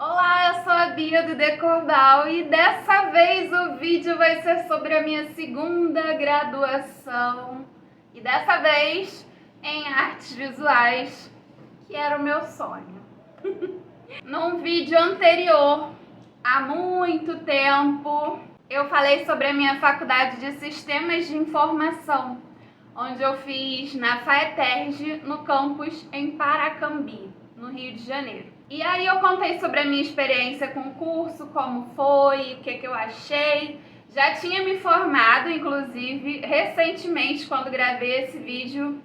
Olá, eu sou a Bia do Decorbal e dessa vez o vídeo vai ser sobre a minha segunda graduação e dessa vez em artes visuais, que era o meu sonho. Num vídeo anterior, há muito tempo, eu falei sobre a minha faculdade de Sistemas de Informação, onde eu fiz na FAETERJ, no campus em Paracambi, no Rio de Janeiro. E aí eu contei sobre a minha experiência com o curso, como foi, o que eu achei. Já tinha me formado, inclusive, recentemente, quando gravei esse vídeo.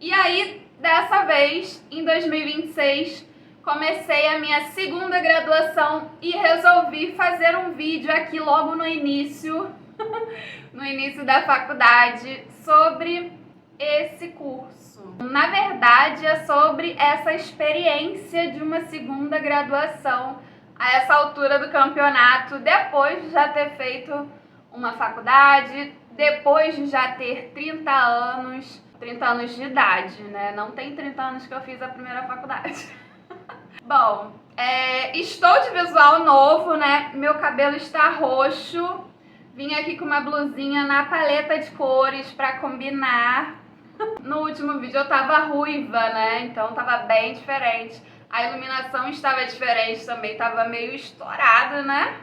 E aí, dessa vez, em 2026, comecei a minha segunda graduação e resolvi fazer um vídeo aqui logo no início, no início da faculdade, sobre esse curso. Na verdade, é sobre essa experiência de uma segunda graduação a essa altura do campeonato, depois de já ter feito uma faculdade, depois de já ter 30 anos de idade, né? Não tem 30 anos que eu fiz a primeira faculdade. Bom, estou de visual novo, né? Meu cabelo está roxo. Vim aqui com uma blusinha na paleta de cores pra combinar. No último vídeo eu tava ruiva, né? Então tava bem diferente. A iluminação estava diferente também, tava meio estourado, né?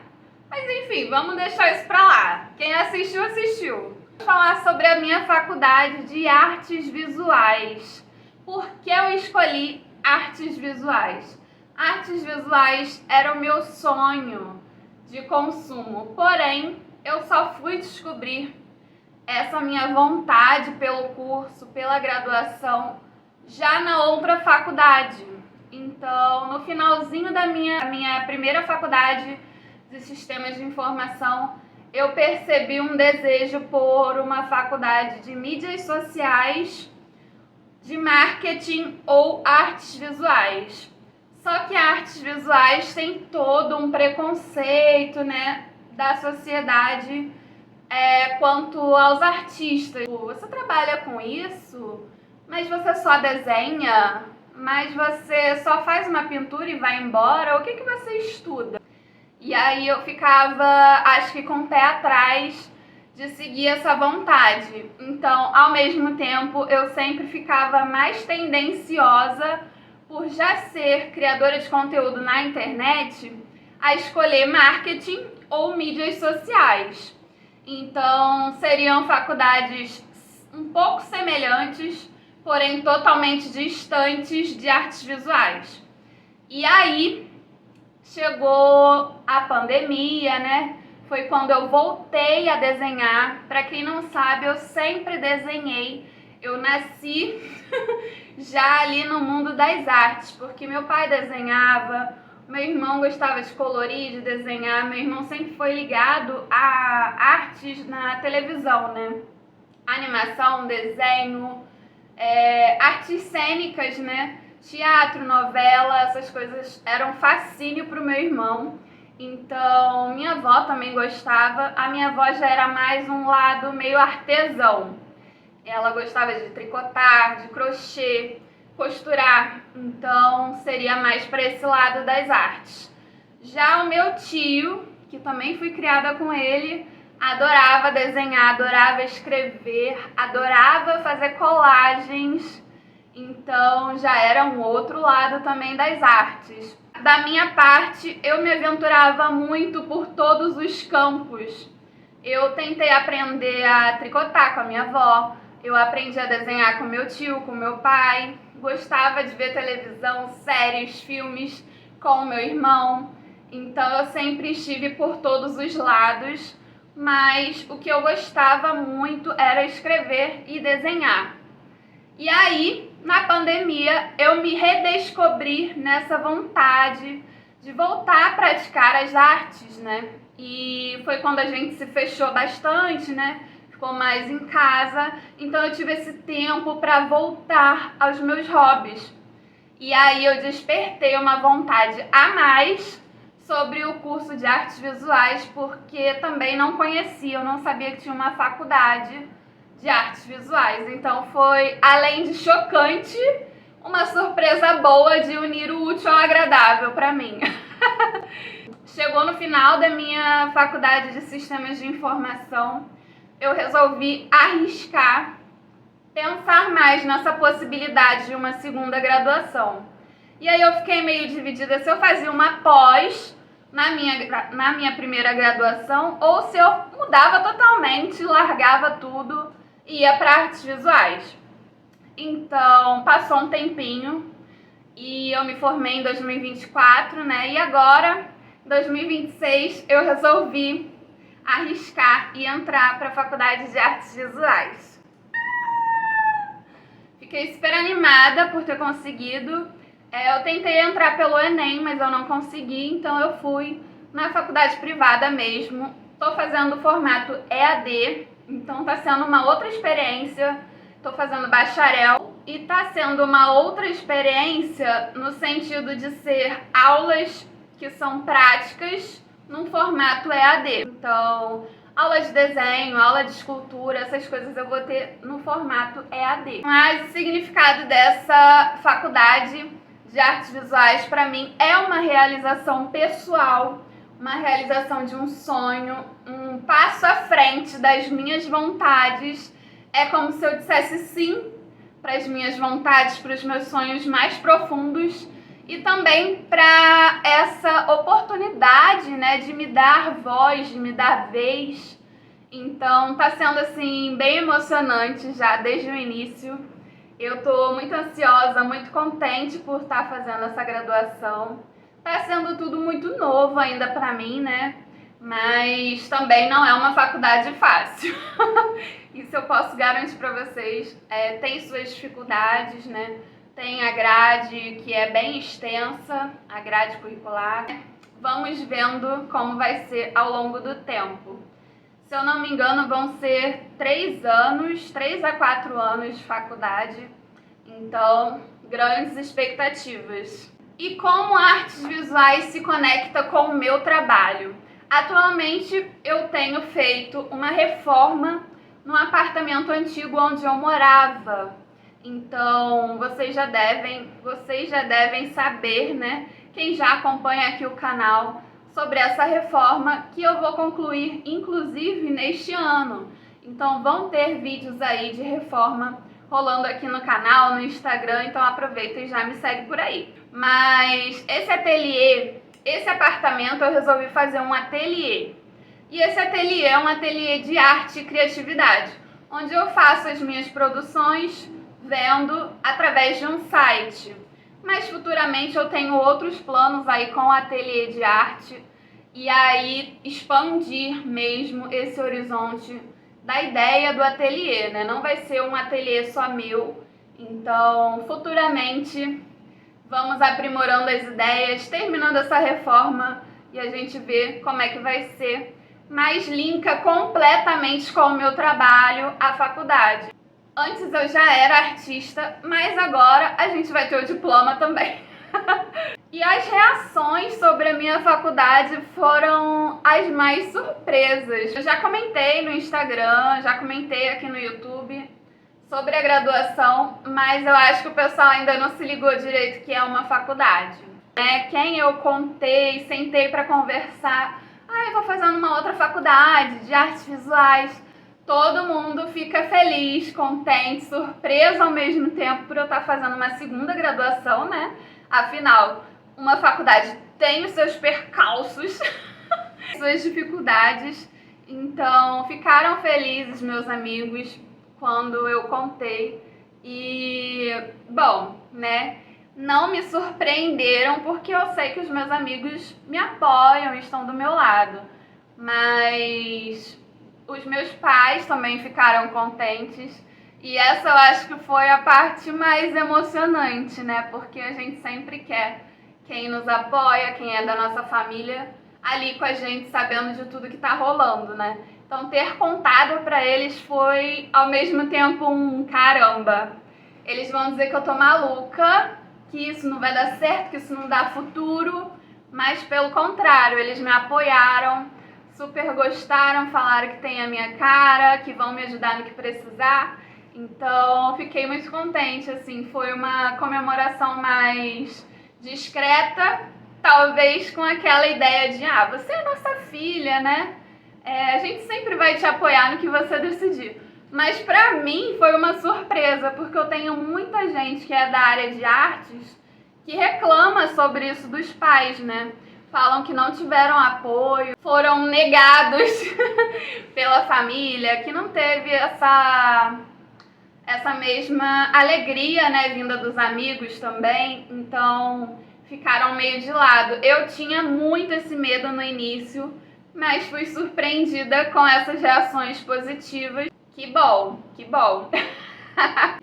Mas enfim, vamos deixar isso pra lá. Quem assistiu, assistiu. Vou falar sobre a minha faculdade de artes visuais. Por que eu escolhi artes visuais? Artes visuais era o meu sonho de consumo, porém eu só fui descobrir essa minha vontade pelo curso, pela graduação, já na outra faculdade. Então, no finalzinho da minha primeira faculdade de Sistemas de Informação, eu percebi um desejo por uma faculdade de mídias sociais, de marketing ou artes visuais. Só que artes visuais tem todo um preconceito, né, da sociedade quanto aos artistas. Você trabalha com isso, mas você só desenha, mas você só faz uma pintura e vai embora, o que você estuda? E aí eu ficava, acho que com o pé atrás de seguir essa vontade. Então, ao mesmo tempo, eu sempre ficava mais tendenciosa, por já ser criadora de conteúdo na internet, a escolher marketing ou mídias sociais. Então, seriam faculdades um pouco semelhantes, porém totalmente distantes de artes visuais. E aí, chegou a pandemia, né? Foi quando eu voltei a desenhar. Para quem não sabe, eu sempre desenhei. Eu nasci já ali no mundo das artes, porque meu pai desenhava, meu irmão gostava de colorir, de desenhar, meu irmão sempre foi ligado a artes na televisão, né? Animação, desenho, artes cênicas, né? Teatro, novela, essas coisas eram fascínio pro meu irmão. Então, minha avó também gostava. A minha avó já era mais um lado meio artesão. Ela gostava de tricotar, de crochê, costurar, então seria mais para esse lado das artes. Já o meu tio, que também fui criada com ele, adorava desenhar, adorava escrever, adorava fazer colagens, então já era um outro lado também das artes. Da minha parte, eu me aventurava muito por todos os campos. Eu tentei aprender a tricotar com a minha avó, eu aprendi a desenhar com meu tio, com meu pai, gostava de ver televisão, séries, filmes com o meu irmão. Então eu sempre estive por todos os lados, mas o que eu gostava muito era escrever e desenhar. E aí, na pandemia, eu me redescobri nessa vontade de voltar a praticar as artes, né? E foi quando a gente se fechou bastante, né? Ficou mais em casa, então eu tive esse tempo para voltar aos meus hobbies. E aí eu despertei uma vontade a mais sobre o curso de artes visuais, porque também não conhecia, eu não sabia que tinha uma faculdade de artes visuais. Então foi, além de chocante, uma surpresa boa de unir o útil ao agradável para mim. Chegou no final da minha faculdade de Sistemas de Informação, eu resolvi arriscar, pensar mais nessa possibilidade de uma segunda graduação. E aí eu fiquei meio dividida se eu fazia uma pós na minha primeira graduação ou se eu mudava totalmente, largava tudo e ia para artes visuais. Então, passou um tempinho e eu me formei em 2024, né? E agora, em 2026, eu resolvi arriscar e entrar para a Faculdade de Artes Visuais. Fiquei super animada por ter conseguido. Eu tentei entrar pelo Enem, mas eu não consegui, então eu fui na faculdade privada mesmo. Estou fazendo o formato EAD, então está sendo uma outra experiência. Estou fazendo bacharel e está sendo uma outra experiência no sentido de ser aulas que são práticas num formato EAD. Então, aula de desenho, aula de escultura, essas coisas eu vou ter no formato EAD. Mas o significado dessa faculdade de artes visuais para mim é uma realização pessoal, uma realização de um sonho, um passo à frente das minhas vontades. É como se eu dissesse sim para as minhas vontades, para os meus sonhos mais profundos e também para essa oportunidade, né, de me dar voz, de me dar vez. Então tá sendo assim bem emocionante já desde o início. Eu tô muito ansiosa, muito contente por estar fazendo essa graduação. Tá sendo tudo muito novo ainda para mim, né? Mas também não é uma faculdade fácil. Isso eu posso garantir para vocês. Tem suas dificuldades, né? Tem a grade que é bem extensa, a grade curricular. Vamos vendo como vai ser ao longo do tempo. Se eu não me engano, vão ser 3 a 4 anos de faculdade. Então, grandes expectativas. E como artes visuais se conecta com o meu trabalho? Atualmente, eu tenho feito uma reforma no apartamento antigo onde eu morava. Então, vocês já devem saber, né? Quem já acompanha aqui o canal, sobre essa reforma que eu vou concluir, inclusive, neste ano. Então, vão ter vídeos aí de reforma rolando aqui no canal, no Instagram, então aproveita e já me segue por aí. Mas esse ateliê, esse apartamento, eu resolvi fazer um ateliê. E esse ateliê é um ateliê de arte e criatividade, onde eu faço as minhas produções vendo através de um site. Mas futuramente eu tenho outros planos aí com o ateliê de arte e aí expandir mesmo esse horizonte da ideia do ateliê, né? Não vai ser um ateliê só meu, então futuramente vamos aprimorando as ideias, terminando essa reforma e a gente vê como é que vai ser, mas linka completamente com o meu trabalho, a faculdade. Antes eu já era artista, mas agora a gente vai ter o diploma também. E as reações sobre a minha faculdade foram as mais surpresas. Eu já comentei no Instagram, já comentei aqui no YouTube sobre a graduação, mas eu acho que o pessoal ainda não se ligou direito que é uma faculdade. Quem eu contei, sentei para conversar, eu vou fazendo uma outra faculdade de artes visuais. Todo mundo fica feliz, contente, surpreso ao mesmo tempo por eu estar fazendo uma segunda graduação, né? Afinal, uma faculdade tem os seus percalços, suas dificuldades. Então, ficaram felizes meus amigos quando eu contei. E, bom, né? Não me surpreenderam porque eu sei que os meus amigos me apoiam e estão do meu lado. Mas os meus pais também ficaram contentes e essa eu acho que foi a parte mais emocionante, né? Porque a gente sempre quer quem nos apoia, quem é da nossa família, ali com a gente, sabendo de tudo que tá rolando, né? Então ter contado pra eles foi ao mesmo tempo um caramba. Eles vão dizer que eu tô maluca, que isso não vai dar certo, que isso não dá futuro, mas pelo contrário, eles me apoiaram. Super gostaram, falaram que tem a minha cara, que vão me ajudar no que precisar. Então, fiquei muito contente, assim, foi uma comemoração mais discreta, talvez com aquela ideia de, você é nossa filha, né? A gente sempre vai te apoiar no que você decidir. Mas pra mim foi uma surpresa, porque eu tenho muita gente que é da área de artes que reclama sobre isso dos pais, né? Falam que não tiveram apoio, foram negados pela família, que não teve essa mesma alegria, né, vinda dos amigos também, então ficaram meio de lado. Eu tinha muito esse medo no início, mas fui surpreendida com essas reações positivas. Que bom, que bom.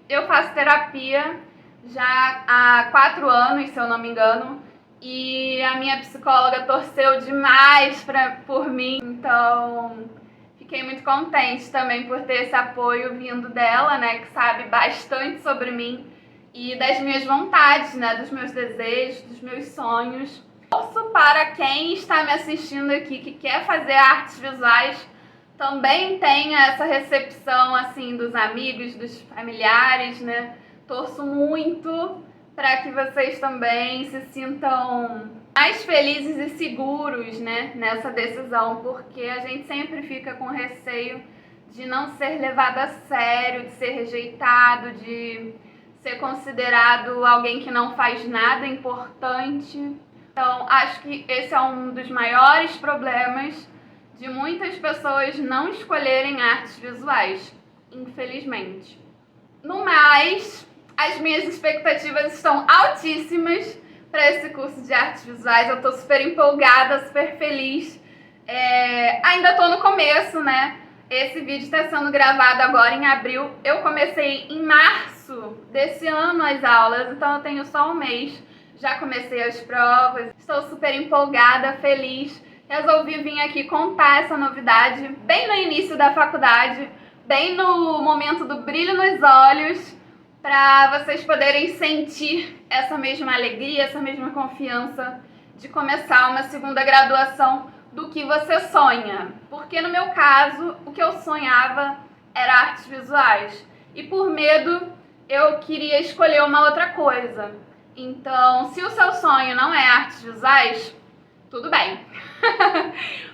Eu faço terapia já há 4 anos, se eu não me engano, e a minha psicóloga torceu demais por mim, então fiquei muito contente também por ter esse apoio vindo dela, né, que sabe bastante sobre mim e das minhas vontades, né, dos meus desejos, dos meus sonhos. Torço para quem está me assistindo aqui que quer fazer artes visuais também tenha essa recepção assim dos amigos, dos familiares, né? Torço muito para que vocês também se sintam mais felizes e seguros, né, nessa decisão, porque a gente sempre fica com receio de não ser levado a sério, de ser rejeitado, de ser considerado alguém que não faz nada importante. Então, acho que esse é um dos maiores problemas de muitas pessoas não escolherem artes visuais, infelizmente. No mais, as minhas expectativas estão altíssimas para esse curso de artes visuais. Eu tô super empolgada, super feliz. Ainda tô no começo, né? Esse vídeo está sendo gravado agora em abril. Eu comecei em março desse ano as aulas, então eu tenho só um mês. Já comecei as provas, estou super empolgada, feliz. Resolvi vir aqui contar essa novidade bem no início da faculdade, bem no momento do brilho nos olhos, para vocês poderem sentir essa mesma alegria, essa mesma confiança de começar uma segunda graduação do que você sonha. Porque no meu caso, o que eu sonhava era artes visuais. E por medo, eu queria escolher uma outra coisa. Então, se o seu sonho não é artes visuais, tudo bem.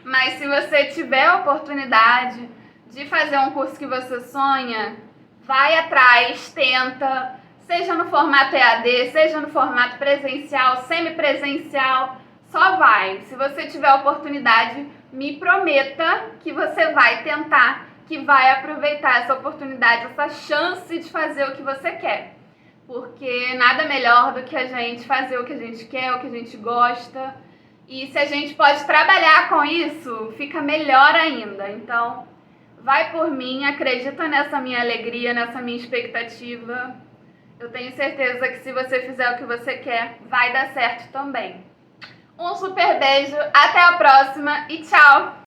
Mas se você tiver a oportunidade de fazer um curso que você sonha, vai atrás, tenta, seja no formato EAD, seja no formato presencial, semipresencial, só vai. Se você tiver a oportunidade, me prometa que você vai tentar, que vai aproveitar essa oportunidade, essa chance de fazer o que você quer. Porque nada melhor do que a gente fazer o que a gente quer, o que a gente gosta. E se a gente pode trabalhar com isso, fica melhor ainda. Então, vai por mim, acredita nessa minha alegria, nessa minha expectativa. Eu tenho certeza que se você fizer o que você quer, vai dar certo também. Um super beijo, até a próxima e tchau!